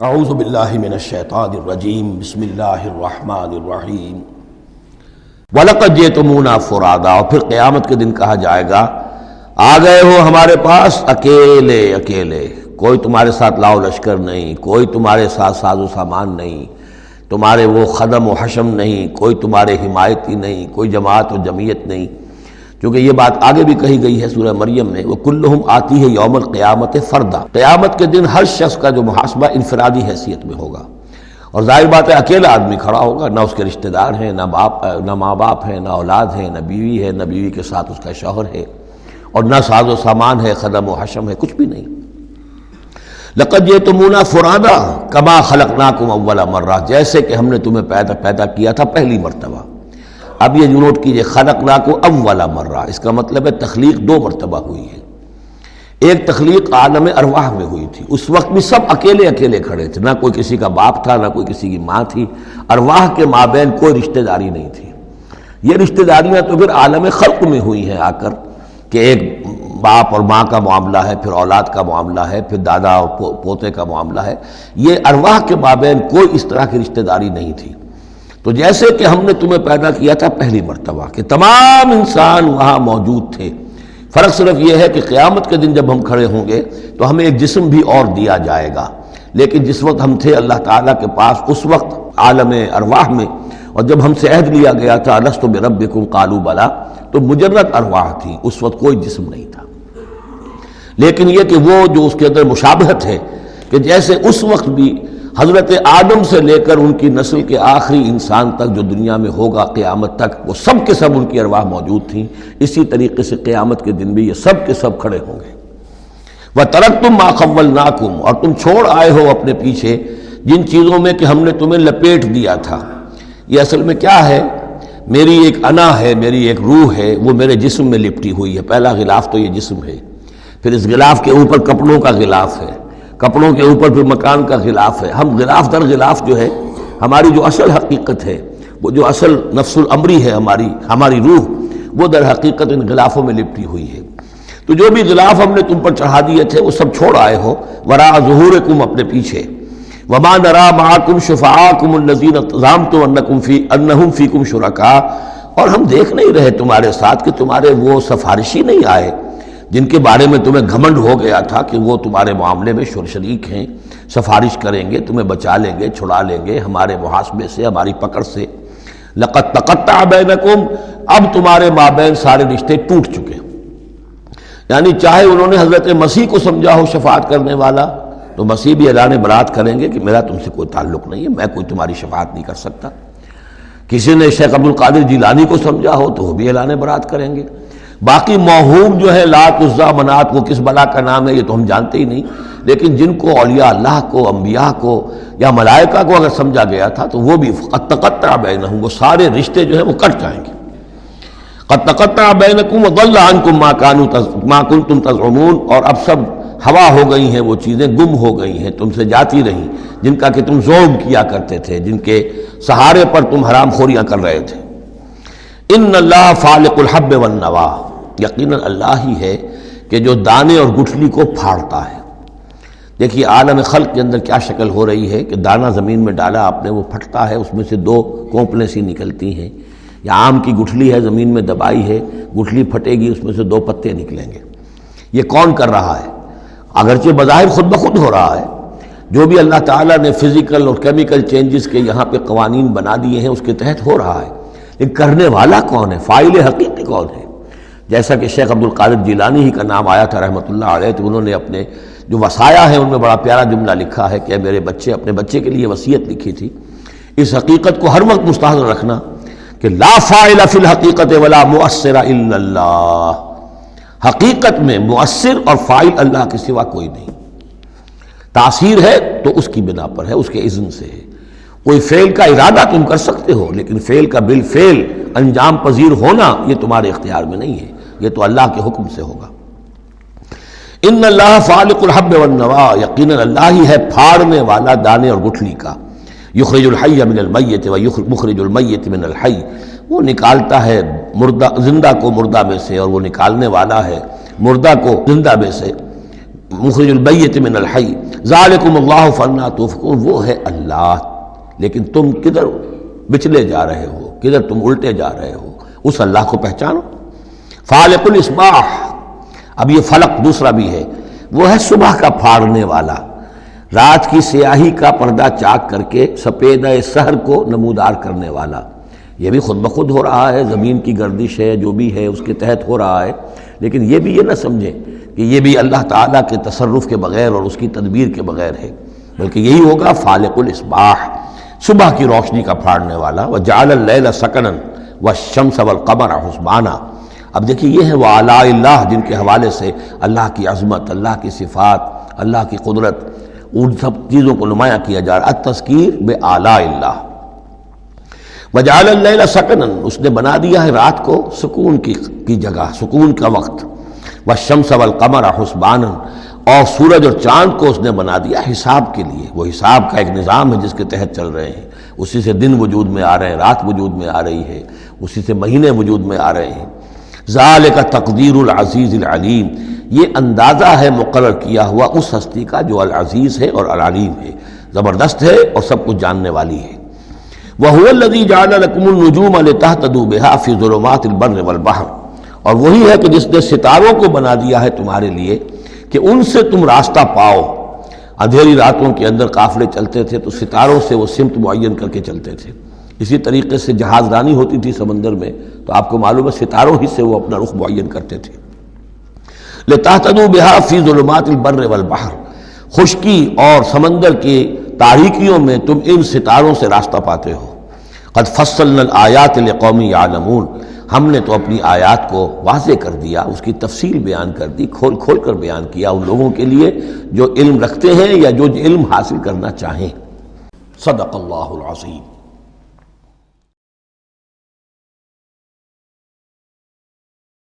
اعوذ باللہ من الشیطان الرجیم بسم اللہ الرحمن الرحیم وَلَقَدْ جِئْتُمُونَا فُرَادًا، اور پھر قیامت کے دن کہا جائے گا آ گئے ہو ہمارے پاس اکیلے اکیلے، کوئی تمہارے ساتھ لاؤ لشکر نہیں، کوئی تمہارے ساتھ ساز و سامان نہیں، تمہارے وہ خدم و حشم نہیں، کوئی تمہارے حمایتی نہیں، کوئی جماعت و جمعیت نہیں، کیونکہ یہ بات آگے بھی کہی گئی ہے سورہ مریم میں، وَكُلُّهُمْ آتِيهِ يَوْمَ الْقِيَامَةِ فَرْدًا، قیامت کے دن ہر شخص کا جو محاسبہ انفرادی حیثیت میں ہوگا، اور ظاہر بات ہے اکیلا آدمی کھڑا ہوگا، نہ اس کے رشتہ دار ہیں، نہ ماں باپ ہیں، نہ اولاد ہیں، نہ بیوی ہے، نہ بیوی کے ساتھ اس کا شوہر ہے، اور نہ ساز و سامان ہے، خدم و حشم ہے، کچھ بھی نہیں۔ لَقَدْ جِئْتُمُونَا فُرَادًا كَمَا خَلَقْنَاكُمْ أَوَّلَ مَرَّةٍ، جیسے کہ ہم نے تمہیں پیدا کیا تھا پہلی مرتبہ۔ اب یہ نوٹ کیجئے، خَلَقْنَاكُمْ أَوَّلَ مَرَّةٍ، اس کا مطلب ہے تخلیق دو مرتبہ ہوئی ہے۔ ایک تخلیق عالم ارواح میں ہوئی تھی، اس وقت بھی سب اکیلے اکیلے کھڑے تھے، نہ کوئی کسی کا باپ تھا، نہ کوئی کسی کی ماں تھی، ارواح کے مابین کوئی رشتہ داری نہیں تھی۔ یہ رشتہ داریاں تو پھر عالم خلق میں ہوئی ہیں آ کر، کہ ایک باپ اور ماں کا معاملہ ہے، پھر اولاد کا معاملہ ہے، پھر دادا اور پوتے کا معاملہ ہے۔ یہ ارواح کے مابین کوئی اس طرح کی رشتہ داری نہیں تھی۔ تو جیسے کہ ہم نے تمہیں پیدا کیا تھا پہلی مرتبہ، کہ تمام انسان وہاں موجود تھے، فرق صرف یہ ہے کہ قیامت کے دن جب ہم کھڑے ہوں گے تو ہمیں ایک جسم بھی اور دیا جائے گا، لیکن جس وقت ہم تھے اللہ تعالیٰ کے پاس اس وقت عالم ارواح میں، اور جب ہم سے عہد لیا گیا تھا الست بربکم قالوا بلی، تو مجرد ارواح تھی، اس وقت کوئی جسم نہیں تھا۔ لیکن یہ کہ وہ جو اس کے اندر مشابہت ہے، کہ جیسے اس وقت بھی حضرت آدم سے لے کر ان کی نسل کے آخری انسان تک جو دنیا میں ہوگا قیامت تک، وہ سب کے سب ان کی ارواح موجود تھیں، اسی طریقے سے قیامت کے دن بھی یہ سب کے سب کھڑے ہوں گے۔ وَتَرَكْتُمْ مَا خَوَّلْنَاكُمْ، اور تم چھوڑ آئے ہو اپنے پیچھے جن چیزوں میں کہ ہم نے تمہیں لپیٹ دیا تھا۔ یہ اصل میں کیا ہے؟ میری ایک انا ہے، میری ایک روح ہے، وہ میرے جسم میں لپٹی ہوئی ہے۔ پہلا غلاف تو یہ جسم ہے، پھر اس غلاف کے اوپر کپڑوں کا غلاف ہے، کپڑوں کے اوپر پھر مکان کا غلاف ہے۔ ہم غلاف در غلاف جو ہے، ہماری جو اصل حقیقت ہے، وہ جو اصل نفس الامری ہے ہماری روح، وہ در حقیقت ان غلافوں میں لپٹی ہوئی ہے۔ تو جو بھی غلاف ہم نے تم پر چڑھا دیے تھے وہ سب چھوڑ آئے ہو، وراء ظہورکم، اپنے پیچھے۔ وما نرى معكم شفعاءكم الذين زعمتم انهم فيكم شركاء، اور ہم دیکھ نہیں رہے تمہارے ساتھ کہ تمہارے وہ سفارشی نہیں آئے جن کے بارے میں تمہیں گھمنڈ ہو گیا تھا کہ وہ تمہارے معاملے میں شریک ہیں، سفارش کریں گے، تمہیں بچا لیں گے، چھڑا لیں گے ہمارے محاسبے سے، ہماری پکڑ سے۔ لقد تقطع بینکم، اب تمہارے مابین سارے رشتے ٹوٹ چکے۔ یعنی چاہے انہوں نے حضرت مسیح کو سمجھا ہو شفاعت کرنے والا، تو مسیح بھی اعلان برات کریں گے کہ میرا تم سے کوئی تعلق نہیں ہے، میں کوئی تمہاری شفاعت نہیں کر سکتا۔ کسی نے شیخ عبد القادر جیلانی کو سمجھا ہو تو وہ بھی اعلان برات کریں گے۔ باقی موہوم جو ہے لات عزا منات، وہ کس بلا کا نام ہے یہ تو ہم جانتے ہی نہیں، لیکن جن کو اولیاء اللہ کو، انبیاء کو یا ملائکہ کو اگر سمجھا گیا تھا تو وہ بھی قد تقطع بینہم، وہ سارے رشتے جو ہیں وہ کٹ جائیں گے۔ قد تقطع بینکم وضل عنکم ما کنتم تزعمون، اور اب سب ہوا ہو گئی ہیں، وہ چیزیں گم ہو گئی ہیں، تم سے جاتی رہیں جن کا کہ تم زوم کیا کرتے تھے، جن کے سہارے پر تم حرام خوریاں کر رہے تھے۔ ان اللہ فالق الحب والنوا، یقیناً اللہ ہی ہے کہ جو دانے اور گٹھلی کو پھاڑتا ہے۔ دیکھیے عالم خلق کے اندر کیا شکل ہو رہی ہے کہ دانہ زمین میں ڈالا آپ نے، وہ پھٹتا ہے، اس میں سے دو کونپلیں سی نکلتی ہیں، یا آم کی گٹھلی ہے زمین میں دبائی ہے، گٹھلی پھٹے گی، اس میں سے دو پتے نکلیں گے۔ یہ کون کر رہا ہے؟ اگرچہ بظاہر خود بخود ہو رہا ہے، جو بھی اللہ تعالیٰ نے فزیکل اور کیمیکل چینجز کے یہاں پہ قوانین بنا دیے ہیں اس کے تحت ہو رہا ہے، لیکن کرنے والا کون ہے؟ فاعل حقیقی کون ہے؟ جیسا کہ شیخ عبد القادر جیلانی ہی کا نام آیا تھا رحمۃ اللہ علیہ، تو انہوں نے اپنے جو وصایا ہیں ان میں بڑا پیارا جملہ لکھا ہے کہ میرے بچے، اپنے بچے کے لیے وصیت لکھی تھی، اس حقیقت کو ہر وقت مستحضر رکھنا کہ لا فاعل فی الحقیقت ولا مؤثر الا اللہ، حقیقت میں مؤثر اور فاعل اللہ کے سوا کوئی نہیں۔ تاثیر ہے تو اس کی بنا پر ہے، اس کے اذن سے ہے۔ کوئی فعل کا ارادہ تم کر سکتے ہو، لیکن فعل کا بالفعل انجام پذیر ہونا یہ تمہارے اختیار میں نہیں ہے، یہ تو اللہ کے حکم سے ہوگا۔ ان اللہ فالق الحب والنوا، یقیناً اللہ ہی ہے پھاڑنے والا دانے اور گٹھلی کا۔ یخرج الحی من المیت ومخرج المیت من الحی، وہ نکالتا ہے زندہ کو مردہ میں سے، اور وہ نکالنے والا ہے مردہ کو زندہ میں سے۔ مخرج المیت من الحی ذالکم اللہ فانا توفقون، وہ ہے اللہ، لیکن تم کدھر بچلے جا رہے ہو، کدھر تم الٹے جا رہے ہو، اس اللہ کو پہچانو۔ فالق الاصباح، اب یہ فلق دوسرا بھی ہے، وہ ہے صبح کا پھاڑنے والا، رات کی سیاہی کا پردہ چاک کر کے سپیدہ سحر کو نمودار کرنے والا۔ یہ بھی خود بخود ہو رہا ہے، زمین کی گردش ہے، جو بھی ہے اس کے تحت ہو رہا ہے، لیکن یہ بھی یہ نہ سمجھیں کہ یہ بھی اللہ تعالیٰ کے تصرف کے بغیر اور اس کی تدبیر کے بغیر ہے، بلکہ یہی ہوگا فالق الاصباح، صبح کی روشنی کا پھاڑنے والا۔ وجعل اللیل سکنا والشمس والقمر حسبانا۔ اب دیکھیے یہ ہے وہ آلاء اللہ، جن کے حوالے سے اللہ کی عظمت، اللہ کی صفات، اللہ کی قدرت، ان سب چیزوں کو نمایاں کیا جا رہا ہے۔ التذکیر بآلاء اللہ۔ وجعل اللیل سکنا، اس نے بنا دیا ہے رات کو سکون کی جگہ، سکون کا وقت۔ والشمس والقمر حسبانا، اور سورج اور چاند کو اس نے بنا دیا حساب کے لیے، وہ حساب کا ایک نظام ہے جس کے تحت چل رہے ہیں، اسی سے دن وجود میں آ رہے ہیں، رات وجود میں آ رہی ہے، اسی سے مہینے وجود میں آ رہے ہیں۔ ذالک تقدیر العزیز العلیم، یہ اندازہ ہے مقرر کیا ہوا اس ہستی کا جو العزیز ہے اور العلیم ہے، زبردست ہے اور سب کچھ جاننے والی ہے۔ وَهُوَ الَّذِي جَعَلَ لَكُمُ النُّجُومَ لِتَهْتَدُوا بِهَا فِي ظُلُمَاتِ الْبَرِّ وَالْبَحْرِ، اور وہی ہے کہ جس نے ستاروں کو بنا دیا ہے تمہارے لیے کہ ان سے تم راستہ پاؤ۔ اندھیری راتوں کے اندر قافلے چلتے تھے تو ستاروں سے وہ سمت معین کر کے چلتے تھے، اسی طریقے سے جہاز رانی ہوتی تھی سمندر میں تو آپ کو معلوم ہے ستاروں ہی سے وہ اپنا رخ معین کرتے تھے۔ لِتَهْتَدُوا بِهَا فِي ظُلُمَاتِ الْبَرِّ وَالْبَحْرِ، خشکی اور سمندر کی تاریکیوں میں تم ان ستاروں سے راستہ پاتے ہو۔ قد فصلنا الآیات لقوم یعلمون، ہم نے تو اپنی آیات کو واضح کر دیا، اس کی تفصیل بیان کر دی، کھول کھول کر بیان کیا ان لوگوں کے لیے جو علم رکھتے ہیں یا جو علم حاصل کرنا چاہیں۔ صدق اللہ العظیم۔